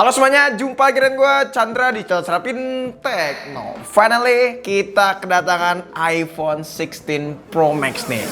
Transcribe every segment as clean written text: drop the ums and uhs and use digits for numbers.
Halo semuanya, jumpa lagi dengan gue Chandra di channel Serapin Techno. Finally, kita kedatangan iPhone 16 Pro Max nih.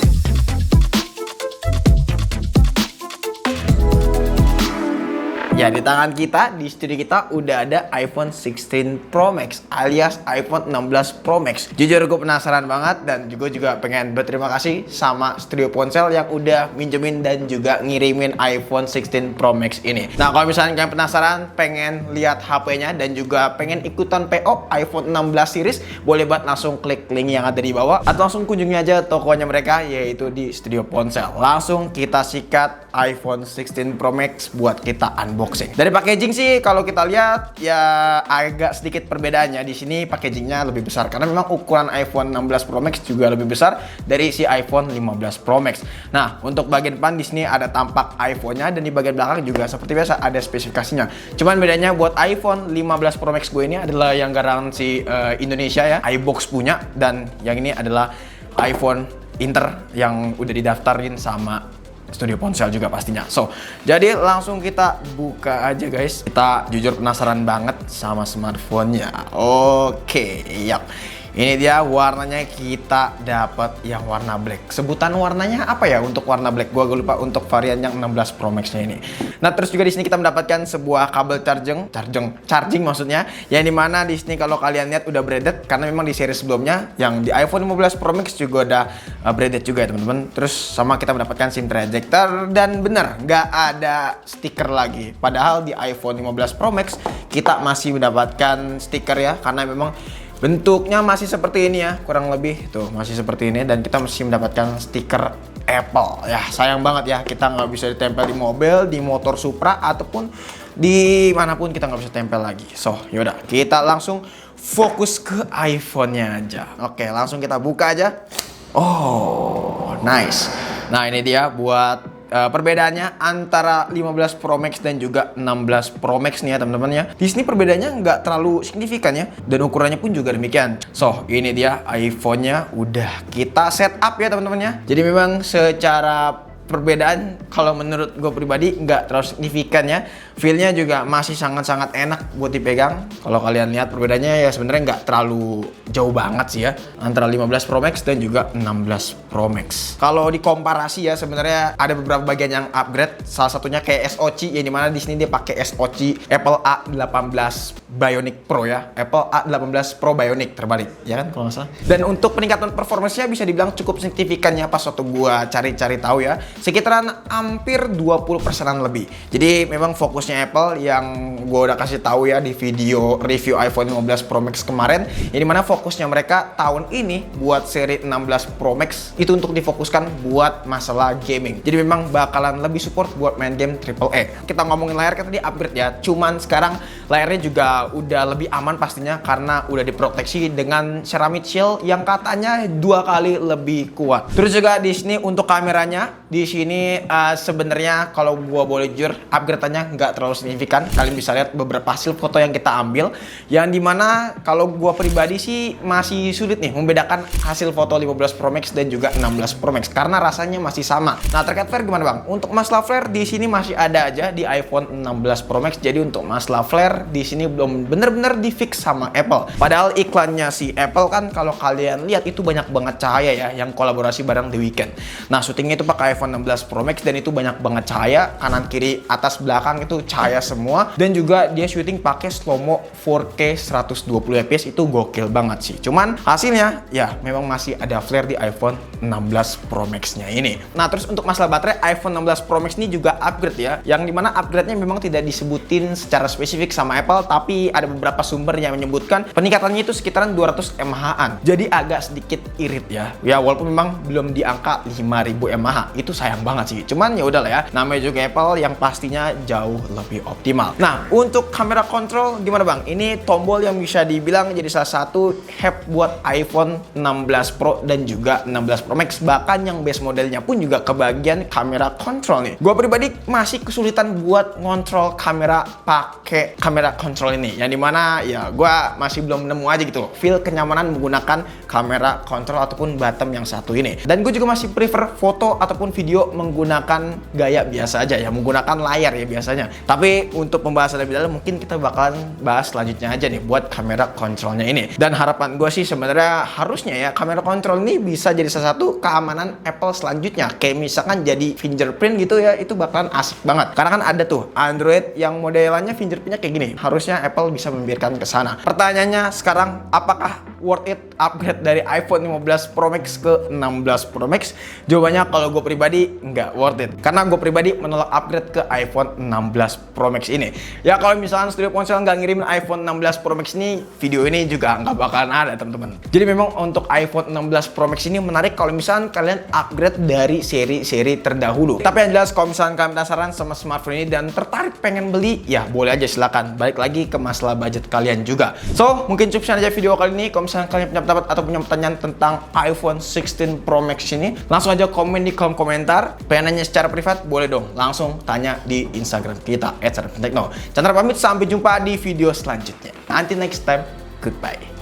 Ya, di tangan kita, di studio kita udah ada iPhone 16 Pro Max alias iPhone 16 Pro Max. Jujur gue penasaran banget dan juga pengen berterima kasih sama Studio Ponsel yang udah minjemin dan juga ngirimin iPhone 16 Pro Max ini. Nah, kalau misalnya kalian penasaran, pengen lihat HP-nya dan juga pengen ikutan PO iPhone 16 series, boleh banget langsung klik link yang ada di bawah atau langsung kunjungi aja tokonya mereka, yaitu di Studio Ponsel. Langsung kita sikat iPhone 16 Pro Max buat kita unboxing. Dari packaging sih kalau kita lihat ya agak sedikit perbedaannya. Di sini packagingnya lebih besar karena memang ukuran iPhone 16 Pro Max juga lebih besar dari si iPhone 15 Pro Max. Nah, untuk bagian depan di sini ada tampak iPhone-nya dan di bagian belakang juga seperti biasa ada spesifikasinya. Cuman bedanya buat iPhone 15 Pro Max gue ini adalah yang garansi Indonesia ya, iBox punya, dan yang ini adalah iPhone Inter yang udah didaftarin sama Studio Ponsel juga pastinya. So, jadi langsung kita buka aja guys. Kita jujur penasaran banget sama smartphone-nya. Oke, yap. Ini dia warnanya, kita dapat yang warna black. Sebutan warnanya apa ya untuk warna black? Gua lupa untuk varian yang 16 Pro Max-nya ini. Nah, terus juga di sini kita mendapatkan sebuah kabel charging maksudnya, yang dimana di sini kalau kalian lihat udah braided karena memang di seri sebelumnya yang di iPhone 15 Pro Max juga udah braided juga ya teman-teman. Terus sama kita mendapatkan SIM ejector dan bener nggak ada stiker lagi. Padahal di iPhone 15 Pro Max kita masih mendapatkan stiker ya, karena memang bentuknya masih seperti ini ya, kurang lebih tuh masih seperti ini, dan kita masih mendapatkan stiker Apple ya. Sayang banget ya kita nggak bisa ditempel di mobil, di motor Supra ataupun di manapun kita nggak bisa tempel lagi. So yaudah, kita langsung fokus ke iPhone-nya aja. Oke, langsung kita buka aja. Oh nice. Nah, ini dia buat perbedaannya antara 15 Pro Max dan juga 16 Pro Max nih ya teman-teman ya. Di sini perbedaannya nggak terlalu signifikan ya, dan ukurannya pun juga demikian. So, ini dia iPhone-nya udah kita setup ya teman-teman ya. Jadi memang secara perbedaan kalau menurut gue pribadi nggak terlalu signifikan ya. Feel-nya juga masih sangat-sangat enak buat dipegang. Kalau kalian lihat perbedaannya ya sebenarnya nggak terlalu jauh banget sih ya antara 15 Pro Max dan juga 16 Pro Max. Kalau dikomparasi ya sebenarnya ada beberapa bagian yang upgrade. Salah satunya kayak SoC, yang dimana di sini dia pakai SoC Apple A18 Bionic Pro ya. Apple A18 Pro Bionic terbalik ya kan kalau nggak salah. Dan untuk peningkatan performanya bisa dibilang cukup signifikannya pas waktu gua cari-cari tahu ya. Sekitaran hampir 20%-an lebih. Jadi memang fokusnya Apple yang gue udah kasih tahu ya di video review iPhone 15 Pro Max kemarin, yang dimana fokusnya mereka tahun ini buat seri 16 Pro Max itu untuk difokuskan buat masalah gaming. Jadi memang bakalan lebih support buat main game AAA. Kita ngomongin layar, kita di upgrade ya. Cuman sekarang layarnya juga udah lebih aman pastinya karena udah diproteksi dengan ceramic shield yang katanya 2 kali lebih kuat. Terus juga di sini untuk kameranya, di sini sebenarnya kalau gua boleh jujur upgrade-nya nggak terlalu signifikan. Kalian bisa lihat beberapa hasil foto yang kita ambil, yang dimana kalau gua pribadi sih masih sulit nih membedakan hasil foto 15 Pro Max dan juga 16 Pro Max karena rasanya masih sama. Nah, terkait flare gimana bang? Untuk masalah flare di sini masih ada aja di iPhone 16 Pro Max. Jadi untuk masalah flare di sini belum bener-bener di fix sama Apple. Padahal iklannya si Apple kan kalau kalian lihat itu banyak banget cahaya ya yang kolaborasi bareng The Weeknd. Nah, syutingnya itu pakai iPhone 16 Pro Max dan itu banyak banget cahaya, kanan kiri atas belakang itu cahaya semua, dan juga dia syuting pakai slow-mo 4K 120 fps. Itu gokil banget sih. Cuman hasilnya ya memang masih ada flare di iPhone 16 Pro Max-nya ini. Nah, terus untuk masalah baterai, iPhone 16 Pro Max ini juga upgrade ya, yang dimana upgrade-nya memang tidak disebutin secara spesifik sama Apple, tapi ada beberapa sumber yang menyebutkan peningkatannya itu sekitaran 200 mAh. Jadi agak sedikit irit ya. Ya walaupun memang belum di angka 5000 mAh. Itu sayang banget sih. Cuman ya udahlah ya. Namanya juga Apple yang pastinya jauh lebih optimal. Nah, untuk kamera control gimana bang? Ini tombol yang bisa dibilang jadi salah satu help buat iPhone 16 Pro dan juga 16 Pro Max, bahkan yang base modelnya pun juga kebagian kamera kontrol nih. Gue pribadi masih kesulitan buat ngontrol kamera pakai kamera kontrol ini, yang dimana ya gue masih belum nemu aja gitu loh feel kenyamanan menggunakan kamera kontrol ataupun bottom yang satu ini. Dan gue juga masih prefer foto ataupun video menggunakan gaya biasa aja ya, menggunakan layar ya biasanya. Tapi untuk pembahasan lebih dalam mungkin kita bakalan bahas selanjutnya aja nih buat kamera kontrolnya ini. Dan harapan gue sih sebenarnya harusnya ya kamera kontrol ini bisa jadi salah satu keamanan Apple selanjutnya. Kayak misalkan jadi fingerprint gitu ya, itu bakalan asik banget. Karena kan ada tuh Android yang modelannya fingerprintnya kayak gini. Harusnya Apple bisa membiarkan ke sana. Pertanyaannya sekarang, apakah worth it upgrade dari iPhone 15 Pro Max ke 16 Pro Max? Jawabannya kalau gue pribadi nggak worth it. Karena gue pribadi menolak upgrade ke iPhone 16 Pro Max ini. Ya kalau misalnya studio ponsel nggak ngirimin iPhone 16 Pro Max ini, video ini juga nggak bakalan ada teman-teman. Jadi memang untuk iPhone 16 Pro Max ini menarik kalau misalnya kalian upgrade dari seri-seri terdahulu. Tapi yang jelas kalau misalnya kalian penasaran sama smartphone ini dan tertarik pengen beli, ya boleh aja silakan. Balik lagi ke masalah budget kalian juga. So mungkin cukup sekian aja video kali ini. Kalau misalnya kalian punya pendapat atau punya pertanyaan tentang iPhone 16 Pro Max ini, langsung aja komen di kolom komentar. Pengen nanya secara privat, boleh dong langsung tanya di Instagram kita @sarapintekno. Chandra pamit, sampai jumpa di video selanjutnya. Until next time, goodbye.